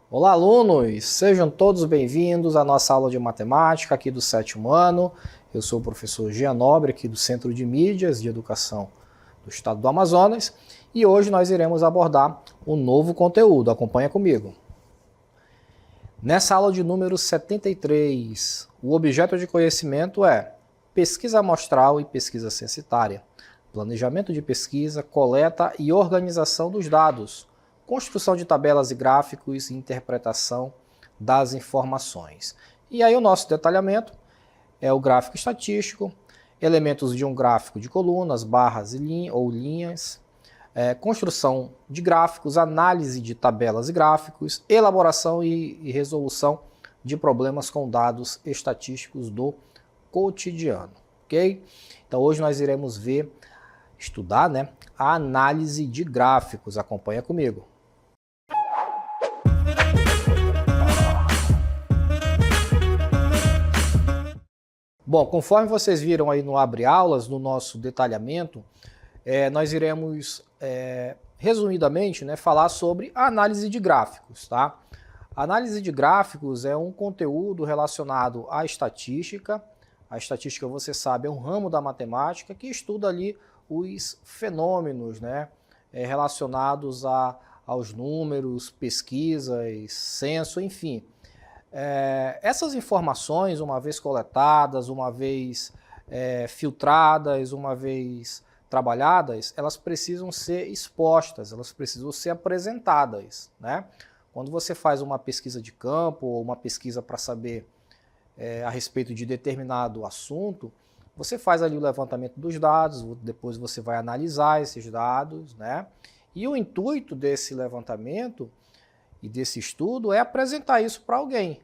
Olá, alunos! Sejam todos bem-vindos à nossa aula de matemática aqui do 7º ano. Eu sou o professor Jean Nobre, aqui do Centro de Mídias de Educação do Estado do Amazonas, e hoje nós iremos abordar um novo conteúdo. Acompanha comigo. Nessa aula de número 73, o objeto de conhecimento é pesquisa amostral e pesquisa censitária, planejamento de pesquisa, coleta e organização dos dados, construção de tabelas e gráficos e interpretação das informações. E aí o nosso detalhamento é o gráfico estatístico, elementos de um gráfico de colunas, barras ou linhas, construção de gráficos, análise de tabelas e gráficos, elaboração e resolução de problemas com dados estatísticos do cotidiano, ok? Então hoje nós iremos estudar, a análise de gráficos. Acompanha comigo. Bom, conforme vocês viram aí no Abre Aulas, no nosso detalhamento, nós iremos, resumidamente, falar sobre a análise de gráficos, tá? A análise de gráficos é um conteúdo relacionado à estatística. A estatística, você sabe, é um ramo da matemática que estuda ali os fenômenos, relacionados aos números, pesquisas, censo, enfim. Essas informações, uma vez coletadas, uma vez filtradas, uma vez trabalhadas, elas precisam ser expostas, elas precisam ser apresentadas, Quando você faz uma pesquisa de campo ou uma pesquisa para saber a respeito de determinado assunto, você faz ali o levantamento dos dados, depois você vai analisar esses dados, E o intuito desse levantamento e desse estudo é apresentar isso para alguém,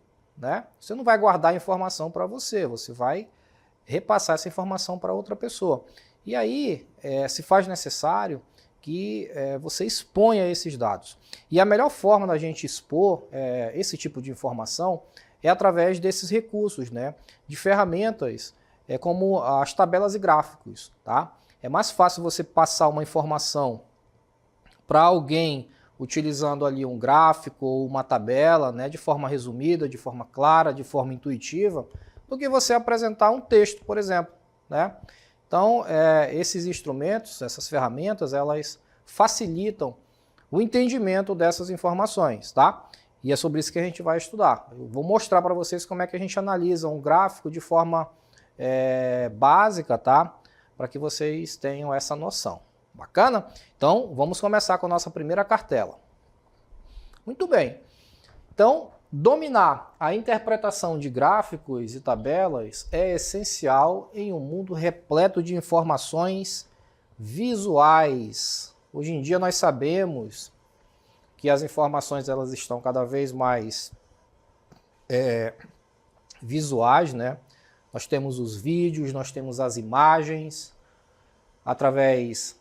Você não vai guardar a informação para você, você vai repassar essa informação para outra pessoa. E aí se faz necessário que você exponha esses dados. E a melhor forma da gente expor esse tipo de informação é através desses recursos, de ferramentas como as tabelas e gráficos, tá? É mais fácil você passar uma informação para alguém utilizando ali um gráfico ou uma tabela, de forma resumida, de forma clara, de forma intuitiva, do que você apresentar um texto, por exemplo, Então, esses instrumentos, essas ferramentas, elas facilitam o entendimento dessas informações, tá? E é sobre isso que a gente vai estudar. Eu vou mostrar para vocês como é que a gente analisa um gráfico de forma básica, tá? Para que vocês tenham essa noção. Bacana? Então, vamos começar com a nossa primeira cartela. Muito bem. Então, dominar a interpretação de gráficos e tabelas é essencial em um mundo repleto de informações visuais. Hoje em dia nós sabemos que as informações elas estão cada vez mais visuais, Nós temos os vídeos, nós temos as imagens através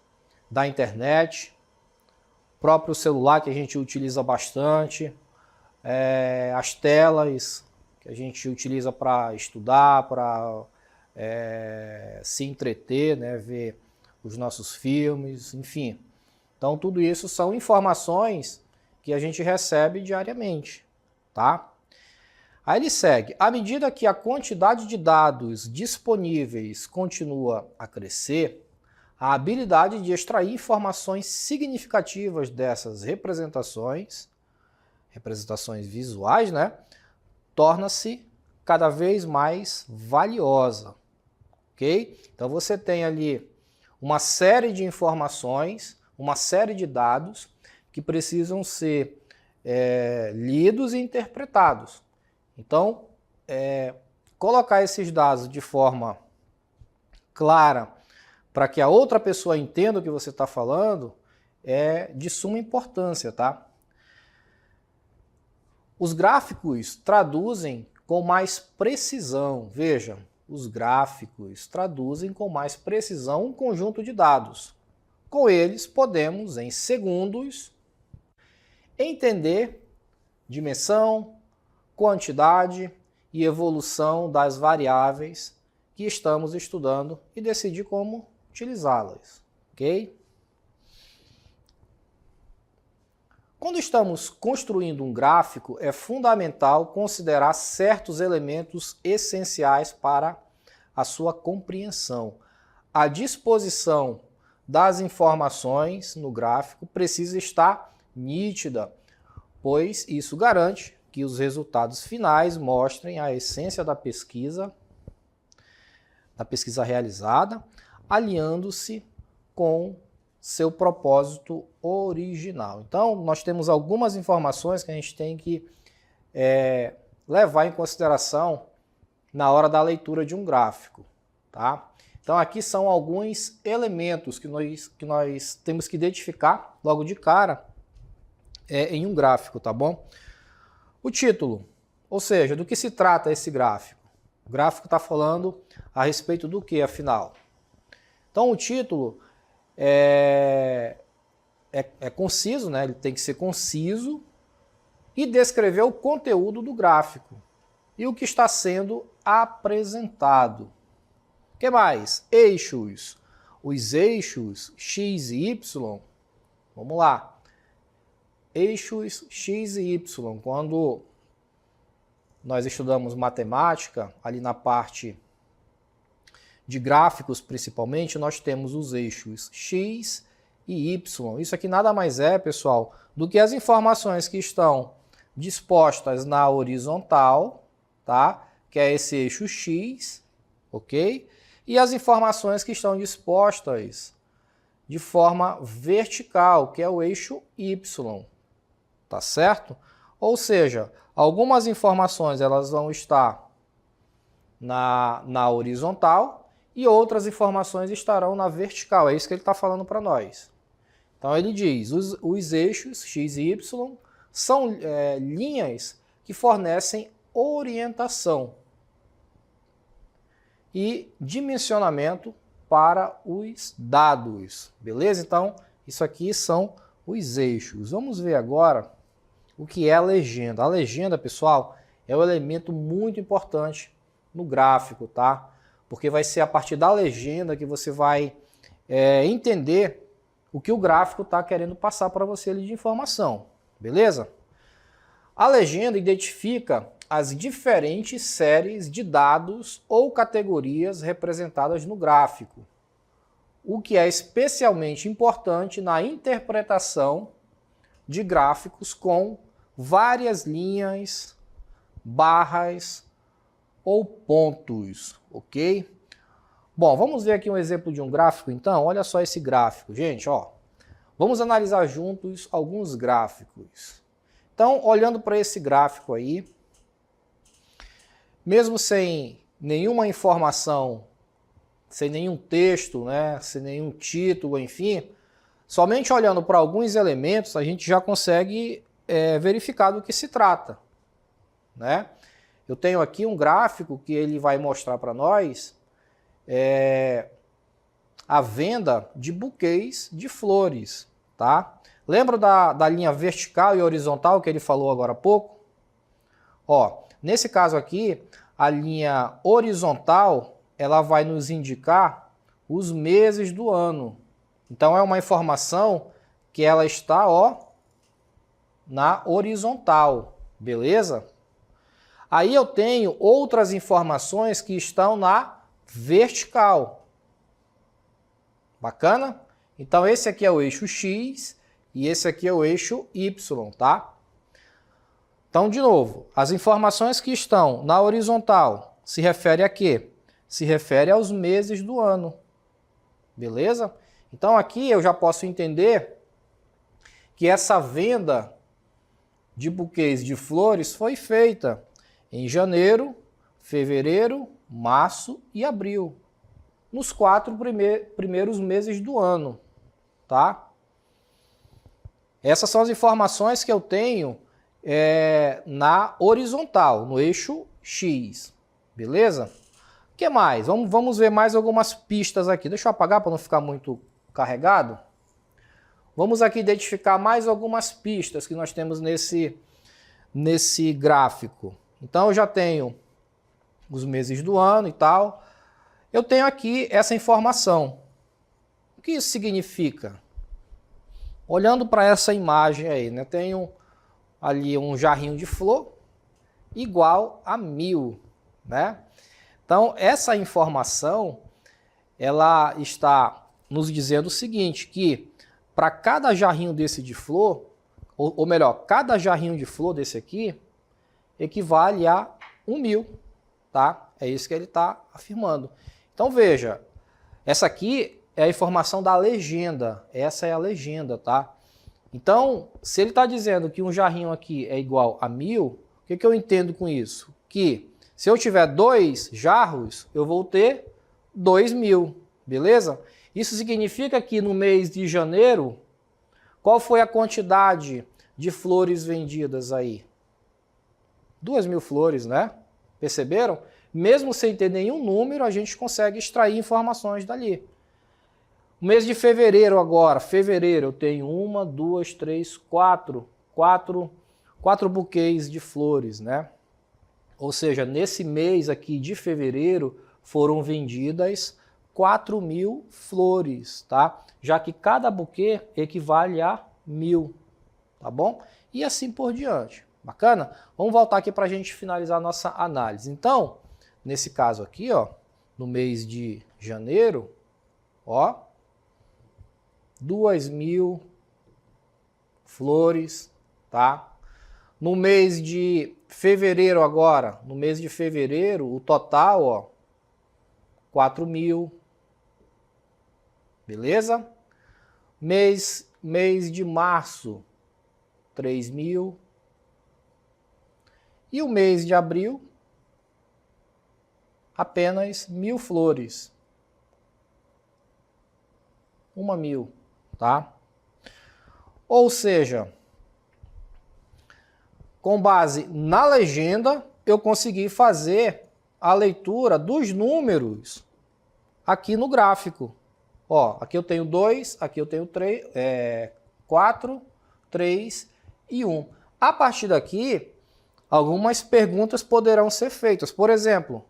da internet, próprio celular que a gente utiliza bastante, as telas que a gente utiliza para estudar, para se entreter, ver os nossos filmes, enfim. Então tudo isso são informações que a gente recebe diariamente, tá? Aí ele segue, à medida que a quantidade de dados disponíveis continua a crescer, a habilidade de extrair informações significativas dessas representações visuais, torna-se cada vez mais valiosa, ok? Então você tem ali uma série de informações, uma série de dados que precisam ser lidos e interpretados. Então, colocar esses dados de forma clara para que a outra pessoa entenda o que você está falando é de suma importância, tá? Os gráficos traduzem com mais precisão, veja, os gráficos traduzem com mais precisão um conjunto de dados. Com eles, podemos, em segundos, entender dimensão, quantidade e evolução das variáveis que estamos estudando e decidir como utilizá-las, ok? Quando estamos construindo um gráfico, é fundamental considerar certos elementos essenciais para a sua compreensão. A disposição das informações no gráfico precisa estar nítida, pois isso garante que os resultados finais mostrem a essência da pesquisa realizada, alinhando-se com seu propósito original. Então, nós temos algumas informações que a gente tem que levar em consideração na hora da leitura de um gráfico, tá? Então, aqui são alguns elementos que nós temos que identificar logo de cara em um gráfico, tá bom? O título, ou seja, do que se trata esse gráfico? O gráfico está falando a respeito do que, afinal? Então, o título é conciso, né? Ele tem que ser conciso e descrever o conteúdo do gráfico e o que está sendo apresentado. O que mais? Eixos. Os eixos X e Y. Vamos lá. Eixos X e Y. Quando nós estudamos matemática, ali na parte de gráficos principalmente, nós temos os eixos X e Y. Isso aqui nada mais é, pessoal, do que as informações que estão dispostas na horizontal, tá? Que é esse eixo X, ok? E as informações que estão dispostas de forma vertical, que é o eixo Y, tá certo? Ou seja, algumas informações elas vão estar na horizontal e outras informações estarão na vertical. É isso que ele está falando para nós. Então ele diz, os eixos X e Y são linhas que fornecem orientação e dimensionamento para os dados, beleza? Então, isso aqui são os eixos. Vamos ver agora o que é a legenda. A legenda, pessoal, é um elemento muito importante no gráfico, tá? Porque vai ser a partir da legenda que você vai entender o que o gráfico está querendo passar para você ali de informação, beleza? A legenda identifica as diferentes séries de dados ou categorias representadas no gráfico, o que é especialmente importante na interpretação de gráficos com várias linhas, barras ou pontos, ok? Bom, vamos ver aqui um exemplo de um gráfico então. Olha só esse gráfico, gente, ó. Vamos analisar juntos alguns gráficos. Então, olhando para esse gráfico aí, mesmo sem nenhuma informação, sem nenhum texto, né, sem nenhum título, enfim, somente olhando para alguns elementos a gente já consegue verificar do que se trata, né? Eu tenho aqui um gráfico que ele vai mostrar para nós a venda de buquês de flores, tá? Lembra da linha vertical e horizontal que ele falou agora há pouco? Ó, nesse caso aqui, a linha horizontal, ela vai nos indicar os meses do ano. Então é uma informação que ela está, ó, na horizontal, beleza? Aí eu tenho outras informações que estão na vertical. Bacana? Então esse aqui é o eixo X e esse aqui é o eixo Y, tá? Então, de novo, as informações que estão na horizontal se refere a quê? Se refere aos meses do ano, beleza? Então aqui eu já posso entender que essa venda de buquês de flores foi feita em janeiro, fevereiro, março e abril, nos 4 primeiros meses do ano, tá? Essas são as informações que eu tenho na horizontal, no eixo X, beleza? O que mais? Vamos ver mais algumas pistas aqui. Deixa eu apagar para não ficar muito carregado. Vamos aqui identificar mais algumas pistas que nós temos nesse gráfico. Então eu já tenho os meses do ano e tal. eu tenho aqui essa informação. O que isso significa? Olhando para essa imagem aí, né? Tenho ali um jarrinho de flor igual a 1000, né? Então, essa informação, ela está nos dizendo o seguinte, que para cada jarrinho desse de flor, ou melhor, cada jarrinho de flor desse aqui, equivale a 1000, tá? É isso que ele está afirmando. Então, veja, essa aqui é a informação da legenda, essa é a legenda, tá? Então, se ele está dizendo que um jarrinho aqui é igual a 1000, o que eu entendo com isso? Que se eu tiver 2 jarros, eu vou ter 2000, beleza? Isso significa que no mês de janeiro, qual foi a quantidade de flores vendidas aí? 2000 flores, né? Perceberam? Mesmo sem ter nenhum número, a gente consegue extrair informações dali. O mês de fevereiro agora, fevereiro, eu tenho 1, 2, 3, 4 buquês de flores, né? Ou seja, nesse mês aqui de fevereiro foram vendidas 4000 flores, tá? Já que cada buquê equivale a 1000, tá bom? E assim por diante. Bacana? Vamos voltar aqui para a gente finalizar a nossa análise. Então, nesse caso aqui, ó, no mês de janeiro, ó, 2000 flores, tá? No mês de fevereiro agora, no mês de fevereiro, o total, ó, 4000, beleza? Mês de março, 3000. E o mês de abril, apenas 1000 flores. 1000, tá? Ou seja, com base na legenda, eu consegui fazer a leitura dos números aqui no gráfico. Ó, aqui eu tenho 2, aqui eu tenho 3, 4, 3 e 1. A partir daqui, algumas perguntas poderão ser feitas. Por exemplo,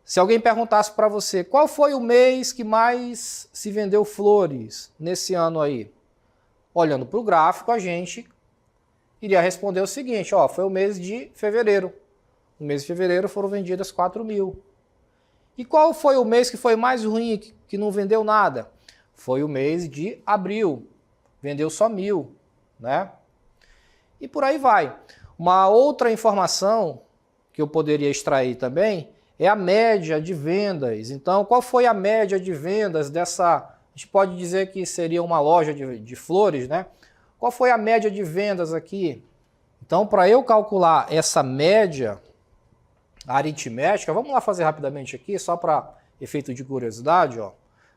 se alguém perguntasse para você qual foi o mês que mais se vendeu flores nesse ano aí? Olhando para o gráfico, a gente iria responder o seguinte, ó, foi o mês de fevereiro. No mês de fevereiro foram vendidas 4000. E qual foi o mês que foi mais ruim, que não vendeu nada? Foi o mês de abril. Vendeu só 1000, né? E por aí vai. Uma outra informação que eu poderia extrair também é a média de vendas. Então, qual foi a média de vendas dessa... A gente pode dizer que seria uma loja de flores, né? Qual foi a média de vendas aqui? Então, para eu calcular essa média aritmética, vamos lá fazer rapidamente aqui, só para efeito de curiosidade, ó.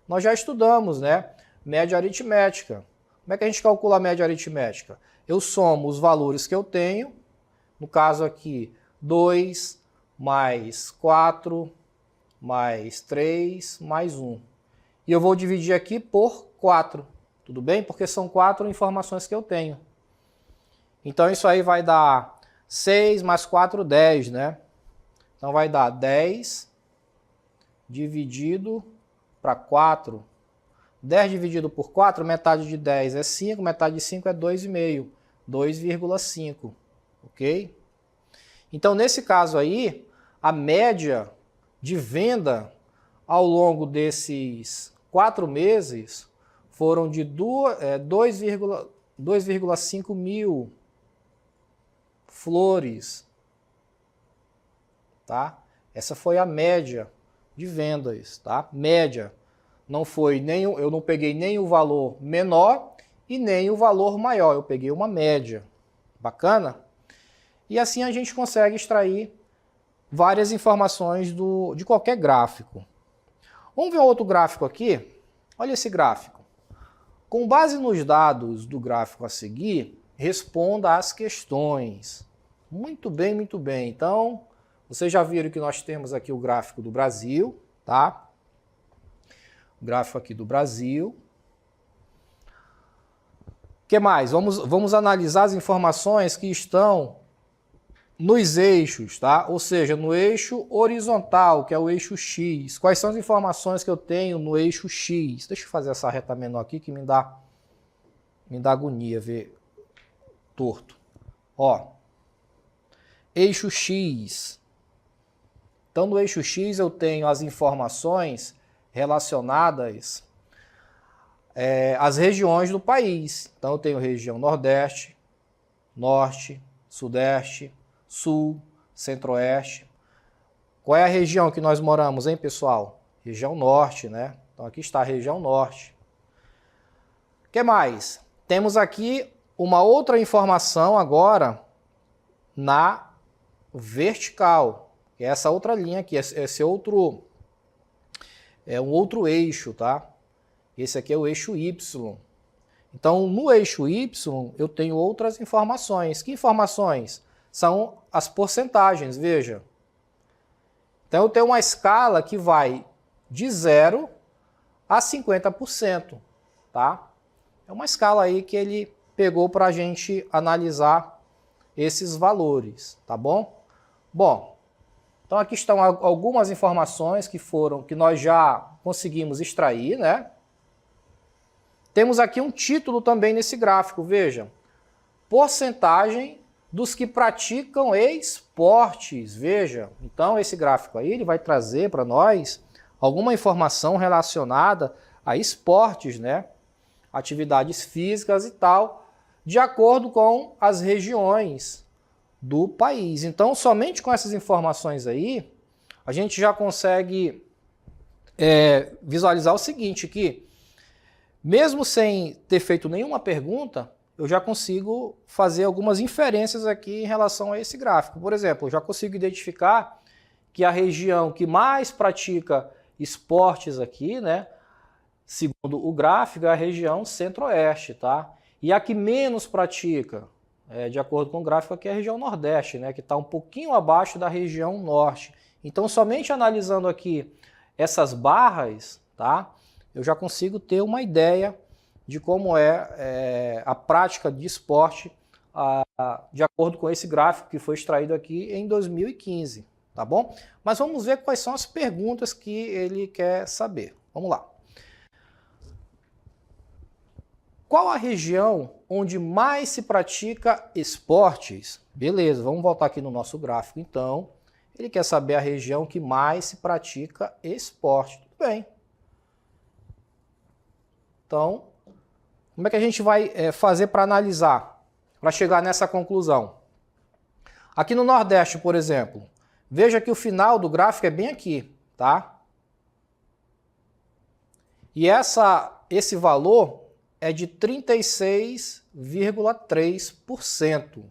Nós já estudamos, né? Média aritmética. Como é que a gente calcula a média aritmética? Eu somo os valores que eu tenho, no caso aqui, 2 mais 4 mais 3 mais 1. E eu vou dividir aqui por 4, tudo bem? Porque são 4 informações que eu tenho. Então isso aí vai dar 6 mais 4, 10, né? Então vai dar 10 dividido para 4. 10 dividido por 4, metade de 10 é 5, metade de 5 é 2,5. 2,5, ok? Então nesse caso aí, a média de venda ao longo desses 4 meses foram de 2,5 mil flores, tá? Essa foi a média de vendas, tá? Média. Não foi nem, eu não peguei nem o valor menor e nem o valor maior, eu peguei uma média. Bacana? E assim a gente consegue extrair várias informações de qualquer gráfico. Vamos ver outro gráfico aqui? Olha esse gráfico. Com base nos dados do gráfico a seguir, responda às questões. Muito bem, muito bem. Então, vocês já viram que nós temos aqui o gráfico do Brasil, tá? O gráfico aqui do Brasil. O que mais? Vamos analisar as informações que estão nos eixos, tá? Ou seja, no eixo horizontal, que é o eixo X. Quais são as informações que eu tenho no eixo X? Deixa eu fazer essa reta menor aqui que me dá agonia ver torto. Ó, eixo X. Então, no eixo X eu tenho as informações relacionadas às regiões do país. Então, eu tenho região Nordeste, Norte, Sudeste, Sul, Centro-Oeste. Qual é a região que nós moramos, hein, pessoal? Região Norte, né? Então, aqui está a região Norte. O que mais? Temos aqui uma outra informação agora na vertical. Que é essa outra linha aqui, esse outro... É um outro eixo, tá? Esse aqui é o eixo Y. Então, no eixo Y, eu tenho outras informações. Que informações? São as porcentagens, veja. Então, eu tenho uma escala que vai de 0 a 50%, tá? É uma escala aí que ele pegou para a gente analisar esses valores, tá bom? Bom, então aqui estão algumas informações que nós já conseguimos extrair, né? Temos aqui um título também nesse gráfico, veja. Porcentagem dos que praticam esportes, veja. Então esse gráfico aí ele vai trazer para nós alguma informação relacionada a esportes, né? Atividades físicas e tal, de acordo com as regiões do país. Então, somente com essas informações aí, a gente já consegue visualizar o seguinte, que mesmo sem ter feito nenhuma pergunta, eu já consigo fazer algumas inferências aqui em relação a esse gráfico. Por exemplo, eu já consigo identificar que a região que mais pratica esportes aqui, né, segundo o gráfico, é a região Centro-Oeste, tá? E a que menos pratica, de acordo com o gráfico, aqui é a região Nordeste, né, que está um pouquinho abaixo da região Norte. Então, somente analisando aqui essas barras, tá, eu já consigo ter uma ideia de como é a prática de esporte de acordo com esse gráfico que foi extraído aqui em 2015, tá bom? Mas vamos ver quais são as perguntas que ele quer saber. Vamos lá. Qual a região onde mais se pratica esportes? Beleza, vamos voltar aqui no nosso gráfico então. Ele quer saber a região que mais se pratica esporte. Tudo bem. Então, como é que a gente vai fazer para analisar, para chegar nessa conclusão? Aqui no Nordeste, por exemplo, veja que o final do gráfico é bem aqui, tá? E esse valor é de 36,3%,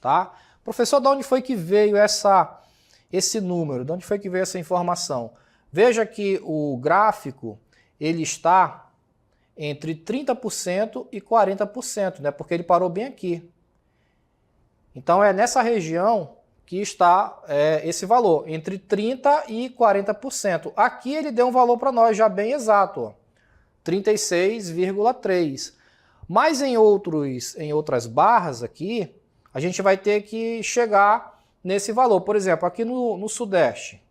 tá? Professor, de onde foi que veio esse número? De onde foi que veio essa informação? Veja que o gráfico, ele está entre 30% e 40%, né? Porque ele parou bem aqui. Então é nessa região que está esse valor, entre 30% e 40%. Aqui ele deu um valor para nós já bem exato, 36,3%. Mas em outras barras aqui, a gente vai ter que chegar nesse valor. Por exemplo, aqui no Sudeste,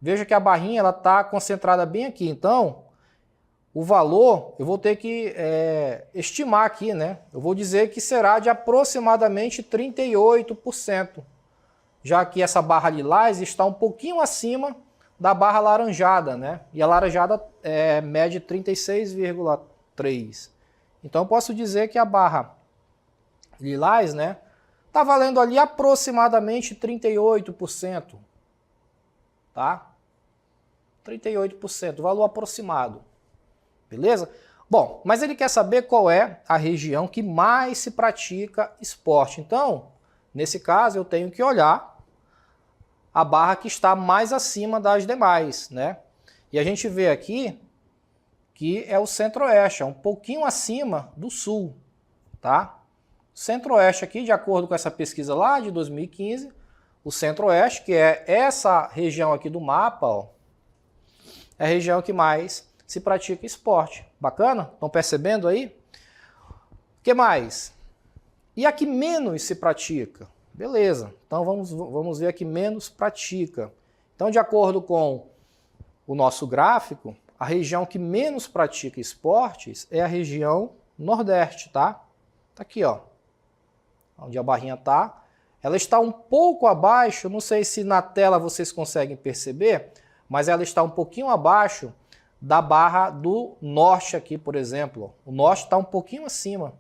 veja que a barrinha está concentrada bem aqui. Então, o valor, eu vou ter que estimar aqui, né? Eu vou dizer que será de aproximadamente 38%, já que essa barra lilás está um pouquinho acima da barra laranjada, né? E a laranjada mede 36,3%. Então eu posso dizer que a barra lilás, né, está valendo ali aproximadamente 38%, tá? 38%, valor aproximado. Beleza? Bom, mas ele quer saber qual é a região que mais se pratica esporte. Então, nesse caso, eu tenho que olhar a barra que está mais acima das demais, né? E a gente vê aqui que é o Centro-Oeste, é um pouquinho acima do Sul, tá? Centro-Oeste aqui, de acordo com essa pesquisa lá de 2015, o Centro-Oeste, que é essa região aqui do mapa, ó, é a região que mais se pratica esporte. Bacana? Estão percebendo aí? O que mais? E a que menos se pratica? Beleza, então vamos ver aqui menos pratica. Então, de acordo com o nosso gráfico, a região que menos pratica esportes é a região Nordeste, tá? Tá aqui, ó, onde a barrinha tá. Ela está um pouco abaixo, não sei se na tela vocês conseguem perceber, mas ela está um pouquinho abaixo da barra do Norte aqui, por exemplo. O Norte está um pouquinho acima.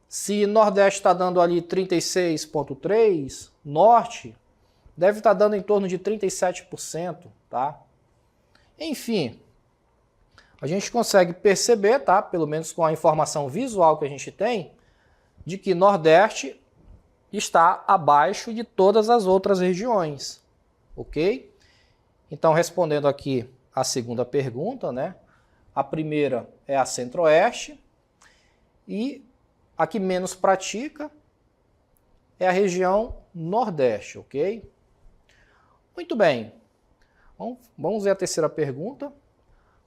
Se Nordeste está dando ali 36,3%, Norte deve estar dando em torno de 37%, tá? Enfim, a gente consegue perceber, tá? Pelo menos com a informação visual que a gente tem, de que Nordeste está abaixo de todas as outras regiões, ok? Então, respondendo aqui a segunda pergunta, né? A primeira é a Centro-Oeste e a que menos pratica é a região Nordeste, ok? Muito bem. Vamos ver a terceira pergunta.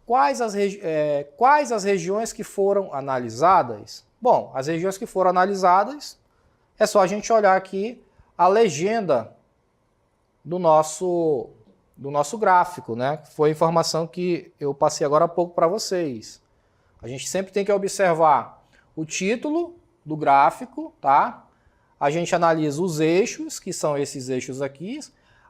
Quais as regiões que foram analisadas? Bom, as regiões que foram analisadas, é só a gente olhar aqui a legenda do nosso gráfico, né? Foi a informação que eu passei agora há pouco para vocês. A gente sempre tem que observar o título do gráfico, tá? A gente analisa os eixos, que são esses eixos aqui,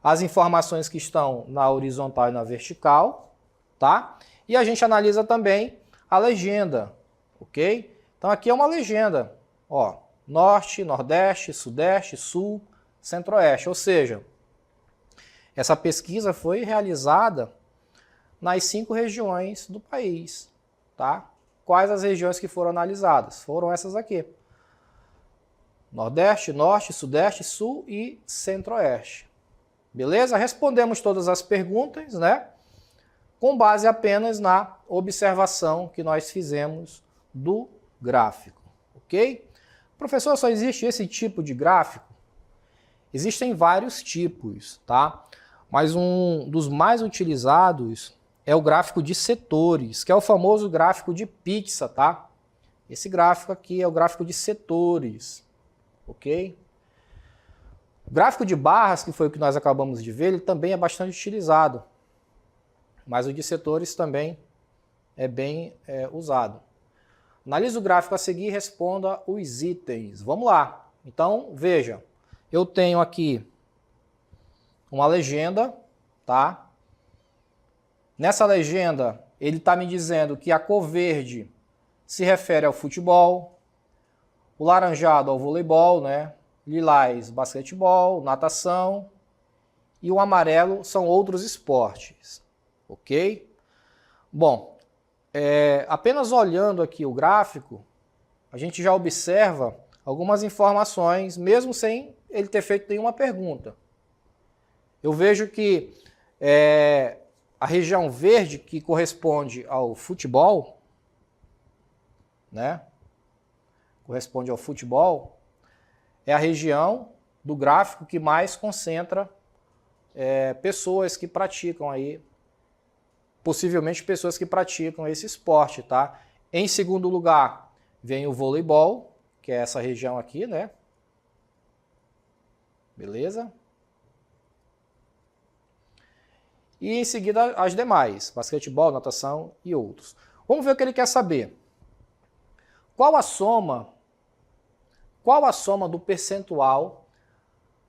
as informações que estão na horizontal e na vertical, tá? E a gente analisa também a legenda, ok? Então aqui é uma legenda, ó, Norte, Nordeste, Sudeste, Sul, Centro-Oeste, ou seja, essa pesquisa foi realizada nas 5 regiões do país, tá? Quais as regiões que foram analisadas? Foram essas aqui. Nordeste, Norte, Sudeste, Sul e Centro-Oeste. Beleza? Respondemos todas as perguntas, né? Com base apenas na observação que nós fizemos do gráfico, ok? Professor, só existe esse tipo de gráfico? Existem vários tipos, tá? Mas um dos mais utilizados é o gráfico de setores, que é o famoso gráfico de pizza, tá? Esse gráfico aqui é o gráfico de setores, ok? O gráfico de barras, que foi o que nós acabamos de ver, ele também é bastante utilizado, mas o de setores também é bem usado. Analise o gráfico a seguir e responda os itens. Vamos lá. Então, veja, eu tenho aqui uma legenda, tá? Nessa legenda, ele está me dizendo que a cor verde se refere ao futebol, o laranjado ao voleibol, né? Lilás, basquetebol, natação e o amarelo são outros esportes, ok? Bom, apenas olhando aqui o gráfico, a gente já observa algumas informações, mesmo sem ele ter feito nenhuma pergunta. Eu vejo que a região verde, que corresponde ao futebol, né? Corresponde ao futebol, é a região do gráfico que mais concentra pessoas que praticam aí, possivelmente pessoas que praticam esse esporte, tá? Em segundo lugar, vem o voleibol, que é essa região aqui, né? Beleza? E em seguida as demais, basquetebol, natação e outros. Vamos ver o que ele quer saber. Qual a soma do percentual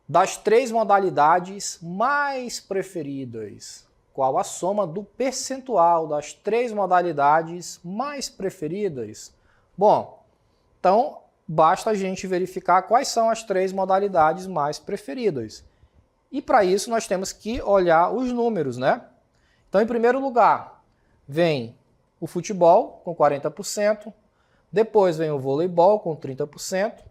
das 3 modalidades mais preferidas? Qual a soma do percentual das 3 modalidades mais preferidas? Bom, então basta a gente verificar quais são as 3 modalidades mais preferidas. E para isso nós temos que olhar os números, né? Então, em primeiro lugar, vem o futebol com 40%, depois vem o voleibol com 30%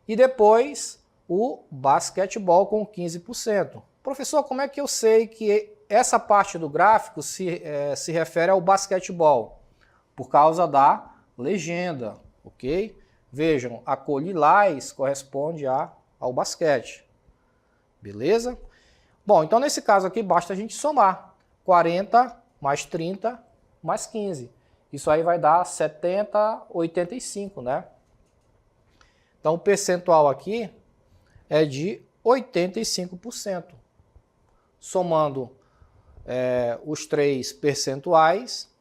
e depois o basquetebol com 15%. Professor, como é que eu sei que essa parte do gráfico se refere ao basquetebol? Por causa da legenda, ok? Vejam, a cor lilás corresponde ao basquete. Beleza? Bom, então nesse caso aqui basta a gente somar 40 mais 30 mais 15. Isso aí vai dar 70, 85, né? Então o percentual aqui é de 85%. Somando os 3 percentuais,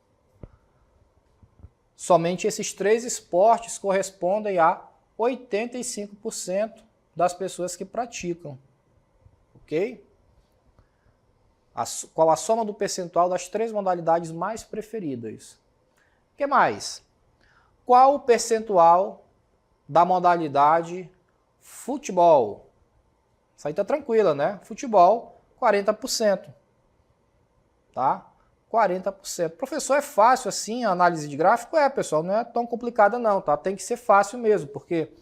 somente esses 3 esportes correspondem a 85% das pessoas que praticam. Ok? Qual a soma do percentual das 3 modalidades mais preferidas? O que mais? Qual o percentual da modalidade futebol? Isso aí tá tranquila, né? Futebol, 40%. Tá? 40%. Professor, é fácil assim a análise de gráfico? Pessoal, não é tão complicada não, tá? Tem que ser fácil mesmo, porque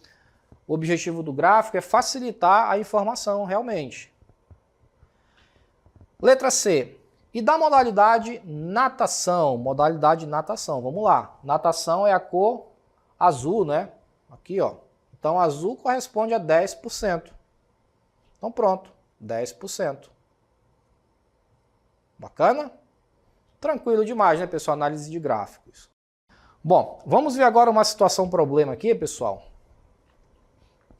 o objetivo do gráfico é facilitar a informação, realmente. Letra C. E da modalidade natação? Modalidade natação, vamos lá. Natação é a cor azul, né? Aqui, ó. Então, azul corresponde a 10%. Então, pronto. 10%. Bacana? Tranquilo demais, né, pessoal? Análise de gráficos. Bom, vamos ver agora uma situação problema aqui, pessoal.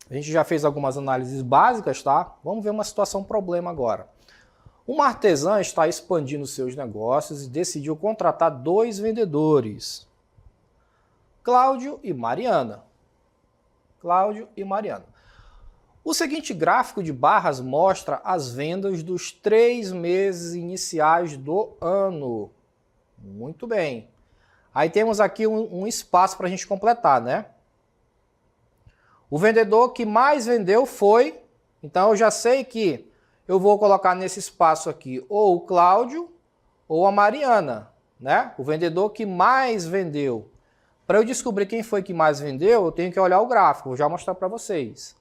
A gente já fez algumas análises básicas, tá? Vamos ver uma situação problema agora. Uma artesã está expandindo seus negócios e decidiu contratar 2 vendedores. Cláudio e Mariana. Cláudio e Mariana. O seguinte gráfico de barras mostra as vendas dos 3 meses iniciais do ano. Muito bem. Aí temos aqui um espaço para a gente completar, né? O vendedor que mais vendeu foi... Então eu já sei que eu vou colocar nesse espaço aqui ou o Cláudio ou a Mariana, né? O vendedor que mais vendeu. Para eu descobrir quem foi que mais vendeu, eu tenho que olhar o gráfico, vou já mostrar para vocês.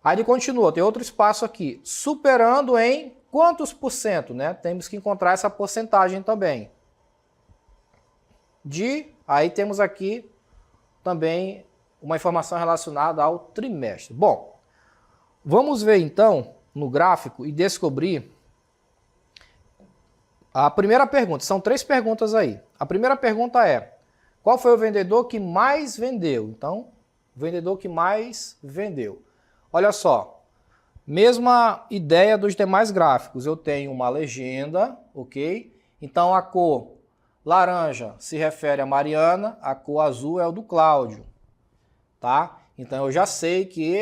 Aí ele continua, tem outro espaço aqui, superando em quantos por cento, né? Temos que encontrar essa porcentagem também. Aí temos aqui também uma informação relacionada ao trimestre. Bom, vamos ver então no gráfico e descobrir a primeira pergunta. São 3 perguntas aí. A primeira pergunta é, qual foi o vendedor que mais vendeu? Então, o vendedor que mais vendeu. Olha só, mesma ideia dos demais gráficos. Eu tenho uma legenda, ok? Então, a cor laranja se refere a Mariana, a cor azul é o do Cláudio, tá? Então, eu já sei que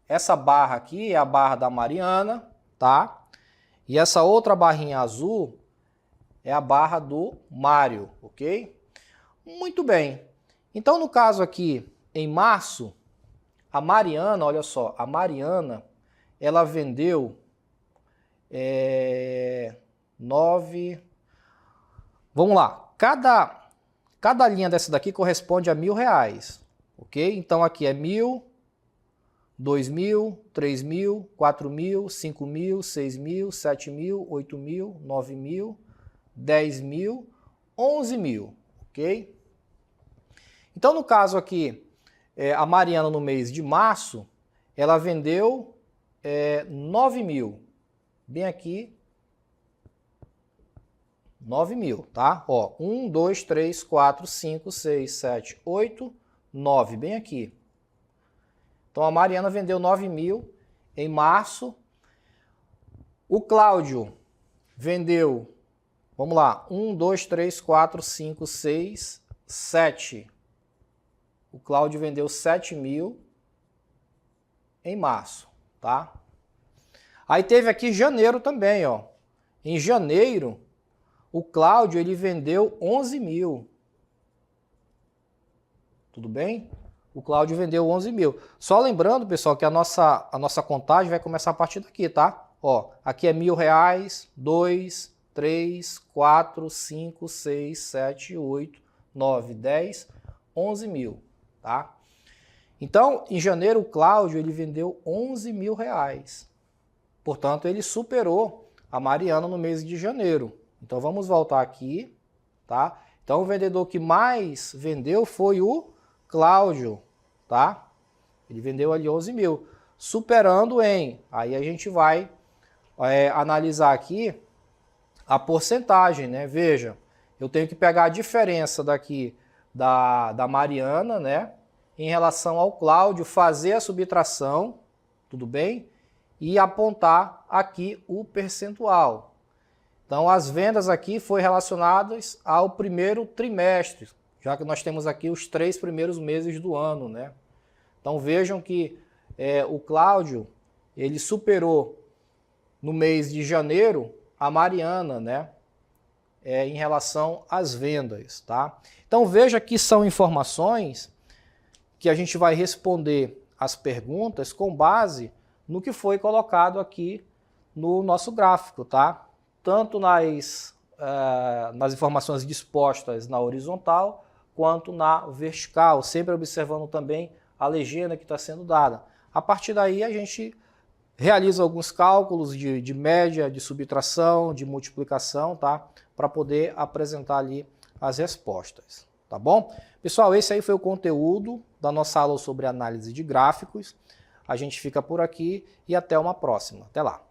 essa barra aqui é a barra da Mariana, tá? E essa outra barrinha azul é a barra do Mário, ok? Muito bem. Então, no caso aqui, em março, a Mariana, olha só, a Mariana, ela vendeu 9... Vamos lá, cada linha dessa daqui corresponde a R$1.000, ok? Então aqui é 1.000, 2.000, 3.000, 4.000, 5.000, 6.000, 7.000, 8.000, 9.000, 10.000, 11.000, ok? Então no caso aqui, a Mariana no mês de março, ela vendeu 9.000, bem aqui, 9.000, tá? Ó, 1, 2, 3, 4, 5, 6, 7, 8, 9, bem aqui. Então a Mariana vendeu 9.000 em março. O Cláudio vendeu, vamos lá, 1, 2, 3, 4, 5, 6, 7. O Cláudio vendeu 7.000 em março, tá? Aí teve aqui janeiro também, ó. Em janeiro, o Cláudio ele vendeu 11.000. Tudo bem? O Cláudio vendeu 11.000. Só lembrando, pessoal, que a nossa contagem vai começar a partir daqui, tá? Ó, aqui é R$1.000, 2, 3, 4, 5, 6, 7, 8, 9, 10, 11.000, tá? Então, em janeiro, o Cláudio ele vendeu R$11.000. Portanto, ele superou a Mariana no mês de janeiro. Então, vamos voltar aqui, tá? Então, o vendedor que mais vendeu foi o Cláudio, tá? Ele vendeu ali 11.000, superando em... Aí a gente vai analisar aqui a porcentagem, né? Veja, eu tenho que pegar a diferença daqui da Mariana, né? em relação ao Cláudio fazer a subtração, tudo bem? E apontar aqui o percentual. Então, as vendas aqui foram relacionadas ao primeiro trimestre, já que nós temos aqui os 3 primeiros meses do ano, né? Então, vejam que o Cláudio, ele superou no mês de janeiro a Mariana, né? Em relação às vendas, tá? Então, veja que são informações que a gente vai responder as perguntas com base no que foi colocado aqui no nosso gráfico, tá? Tanto nas informações dispostas na horizontal, quanto na vertical, sempre observando também a legenda que está sendo dada. A partir daí a gente realiza alguns cálculos de média, de subtração, de multiplicação, tá? Para poder apresentar ali as respostas, tá bom? Pessoal, esse aí foi o conteúdo da nossa aula sobre análise de gráficos. A gente fica por aqui e até uma próxima. Até lá!